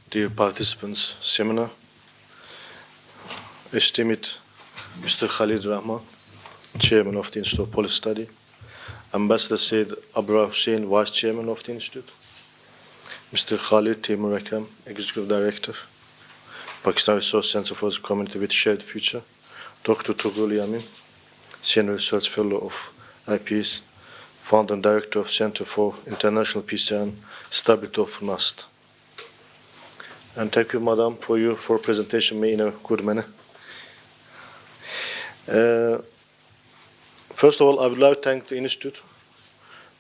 dear participants, seminar, esteemed Mr. Khalid Rahman, Chairman of the Institute of Policy Study, Ambassador Said Abrar Hussein, Vice Chairman of the Institute, Mr. Khalid Timur Akam, Executive Director, Pakistan Resource Center for the Community with Shared Future, Dr. Tughul Yamin, Senior Research Fellow of IPS, Founder and Director of Center for International Peace and Stability of NAST. And thank you, Madam, for presentation me in a good manner. First of all, I would like to thank the Institute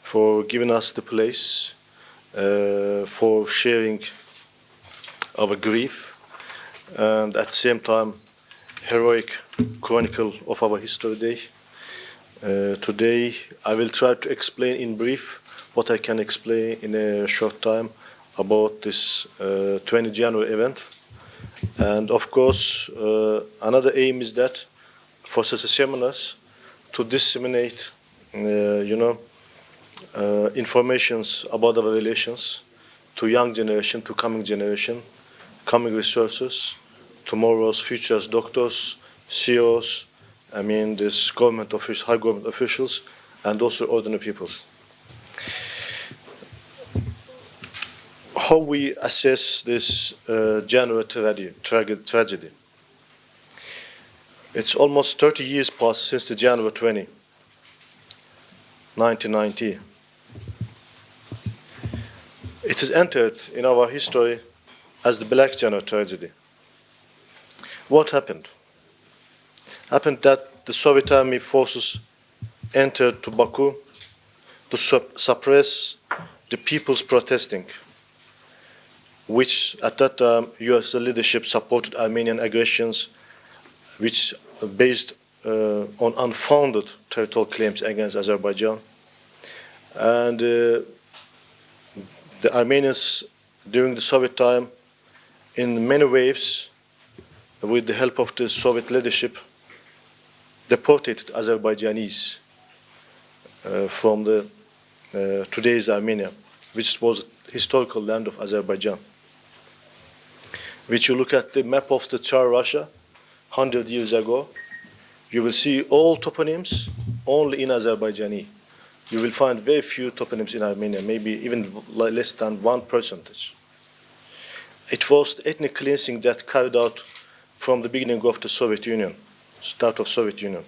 for giving us the place, for sharing our grief, and at the same time, heroic chronicle of our history day. Today, I will try to explain in brief what I can explain in a short time about this 20 January event. And of course, another aim is that for such seminars to disseminate, informations about our relations to young generation, to coming generation, coming researchers, tomorrow's futures doctors, CEOs, this government officials, high government officials, and also ordinary peoples. How we assess this January tragedy? It's almost 30 years past since the January 20, 1990. It has entered in our history as the Black January tragedy. What happened? Happened that the Soviet Army forces entered to Baku to suppress the people's protesting, which at that time US leadership supported Armenian aggressions, which are based on unfounded territorial claims against Azerbaijan. And the Armenians during the Soviet time, in many waves, with the help of the Soviet leadership, deported Azerbaijanis from the today's Armenia, which was the historical land of Azerbaijan. Which you look at the map of the Tsar Russia 100 years ago, you will see all toponyms only in Azerbaijani. You will find very few toponyms in Armenia, maybe even less than 1%. It was the ethnic cleansing that carried out from the beginning of the Soviet Union, start of Soviet Union.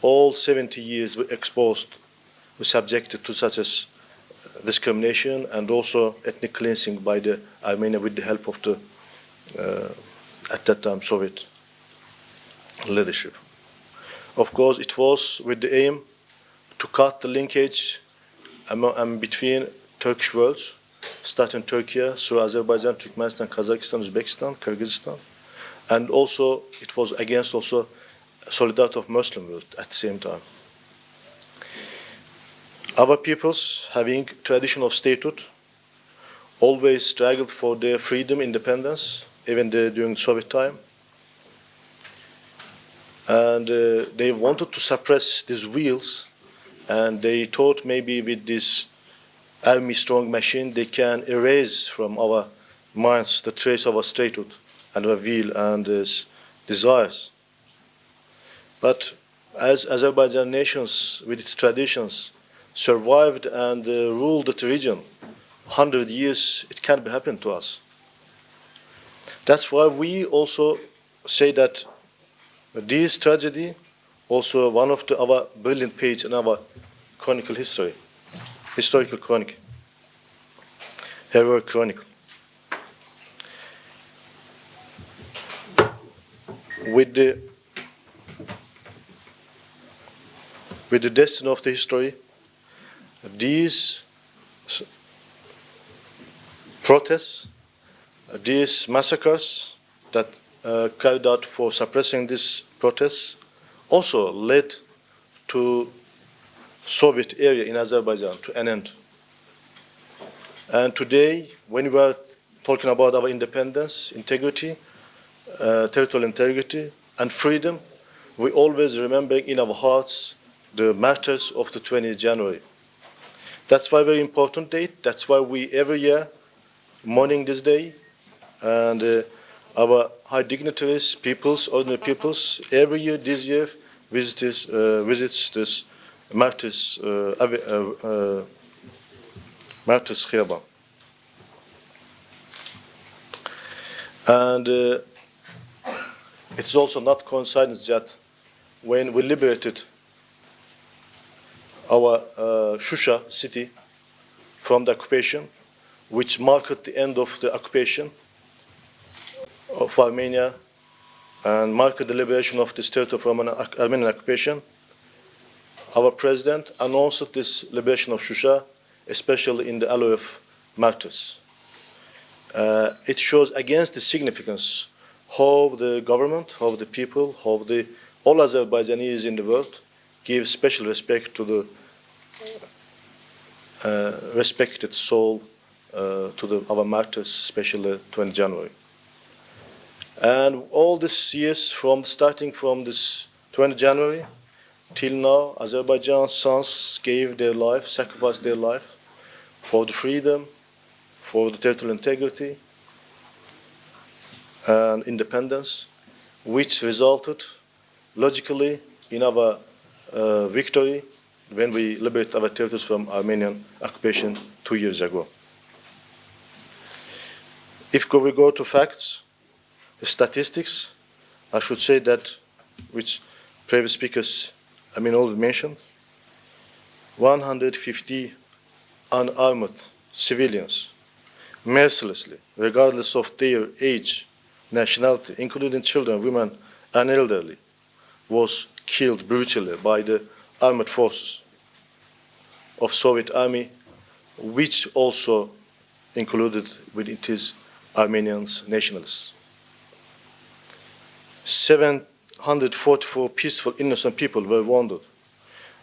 All 70 years were exposed, were subjected to such as discrimination and also ethnic cleansing by the Armenia with the help of the, at that time, Soviet leadership. Of course, it was with the aim to cut the linkage between Turkish worlds, starting Turkey through Azerbaijan, Turkmenistan, Kazakhstan, Uzbekistan, Kyrgyzstan, and also it was against also solidarity of Muslim world at the same time. Our peoples, having traditional statehood, always struggled for their freedom, independence, even during the Soviet time. And they wanted to suppress these wheels, and they thought maybe with this army strong machine they can erase from our minds the trace of our statehood and our will and desires. But as Azerbaijan nations with its traditions survived and ruled the region 100 years, it can't be happen to us. That's why we also say that this tragedy also one of our brilliant page in our chronicle history, historical chronicle, heroic chronicle. With the destiny of the history, these protests, these massacres that carried out for suppressing these protests also led to Soviet area in Azerbaijan to an end. And today, when we are talking about our independence, integrity, territorial integrity, and freedom, we always remember in our hearts the martyrs of the 20th January. That's why very important date. That's why we every year mourning this day and our high dignitaries, peoples, ordinary peoples, every year, this year, visits this martyrs, martyrs Khirban. And it's also not coincidence that when we liberated our Shusha city from the occupation, which marked the end of the occupation of Armenia and marked the liberation of this territory from an Armenian occupation, our president announced this liberation of Shusha, especially in the alloy of martyrs. It shows against the significance how the government, how the people, how all Azerbaijanis in the world give special respect to the respected soul to our martyrs, especially 20 January. And all these years, starting from this 20 January till now, Azerbaijan's sons gave their life, sacrificed their life for the freedom, for the territorial integrity and independence, which resulted logically in our victory when we liberated our territories from Armenian occupation 2 years ago. If we go to facts, statistics, I should say that, which previous speakers, already mentioned, 150 unarmed civilians, mercilessly, regardless of their age, nationality, including children, women, and elderly, was killed brutally by the armed forces of Soviet army, which also included with it is Armenians nationalists. 744 peaceful innocent people were wounded.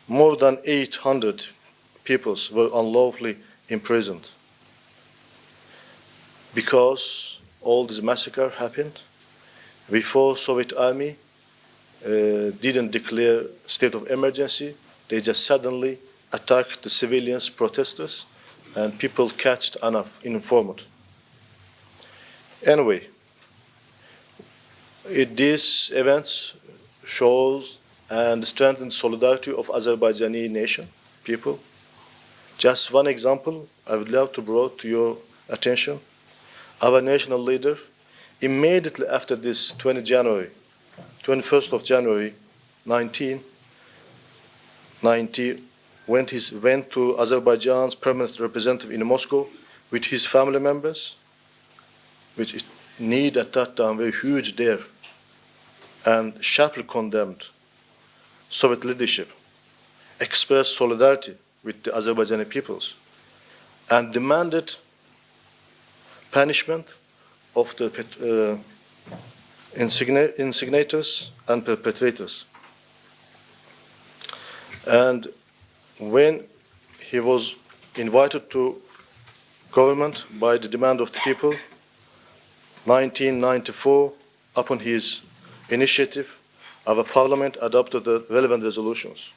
More than 800 people were unlawfully imprisoned. Because all this massacre happened before Soviet army didn't declare state of emergency. They just suddenly attacked the civilians, protesters, and people catched uninformed. Anyway, these events shows and strengthen solidarity of Azerbaijani nation, people. Just one example I would love to bring to your attention. Our national leader, immediately after this 21st of January 1990, went to Azerbaijan's permanent representative in Moscow with his family members, which need at that time very huge there, and sharply condemned Soviet leadership, expressed solidarity with the Azerbaijani peoples, and demanded punishment of the instigators and perpetrators. And when he was invited to government by the demand of the people, 1994, upon his initiative, our parliament adopted the relevant resolutions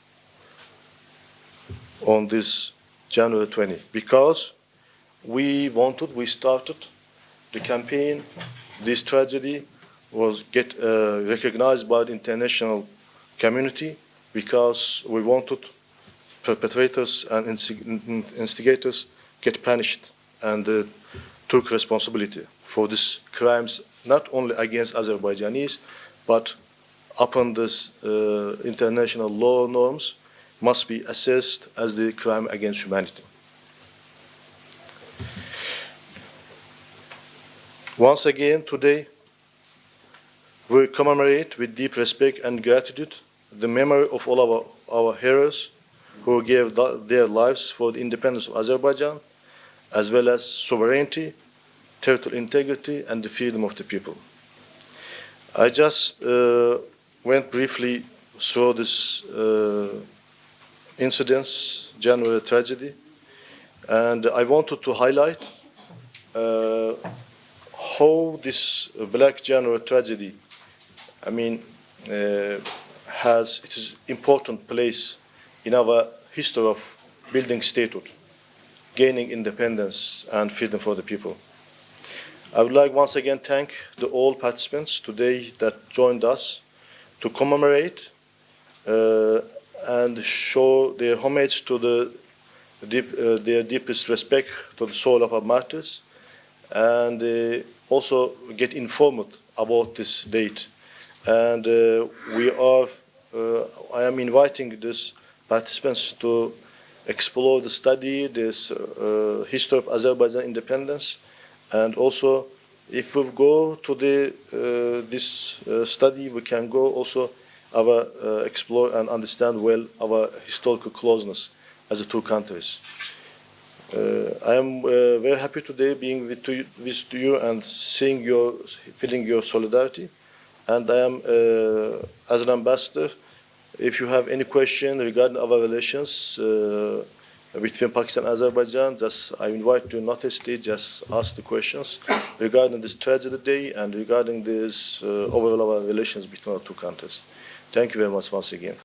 on this January 20, because we started the campaign. This tragedy was recognized by the international community because we wanted perpetrators and instigators get punished and took responsibility for these crimes, not only against Azerbaijanis, but upon this international law norms, must be assessed as the crime against humanity. Once again, today, we commemorate with deep respect and gratitude the memory of all our heroes who gave their lives for the independence of Azerbaijan, as well as sovereignty, territorial integrity, and the freedom of the people. I just went briefly through this incidents, January tragedy, and I wanted to highlight how this Black January tragedy, has its important place in our history of building statehood, gaining independence and freedom for the people. I would like once again thank all participants today that joined us to commemorate and show their homage to their deepest respect to the soul of our martyrs, and also get informed about this date. And I am inviting these participants to explore the study, this history of Azerbaijan independence, and also if we go to this study, we can go also explore and understand well our historical closeness as the two countries. I am very happy today being with you and feeling your solidarity. And I am, as an ambassador, if you have any question regarding our relations between Pakistan and Azerbaijan, I invite you not hesitate, just ask the questions regarding this tragedy day and regarding this overall our relations between our two countries. Thank you very much once again.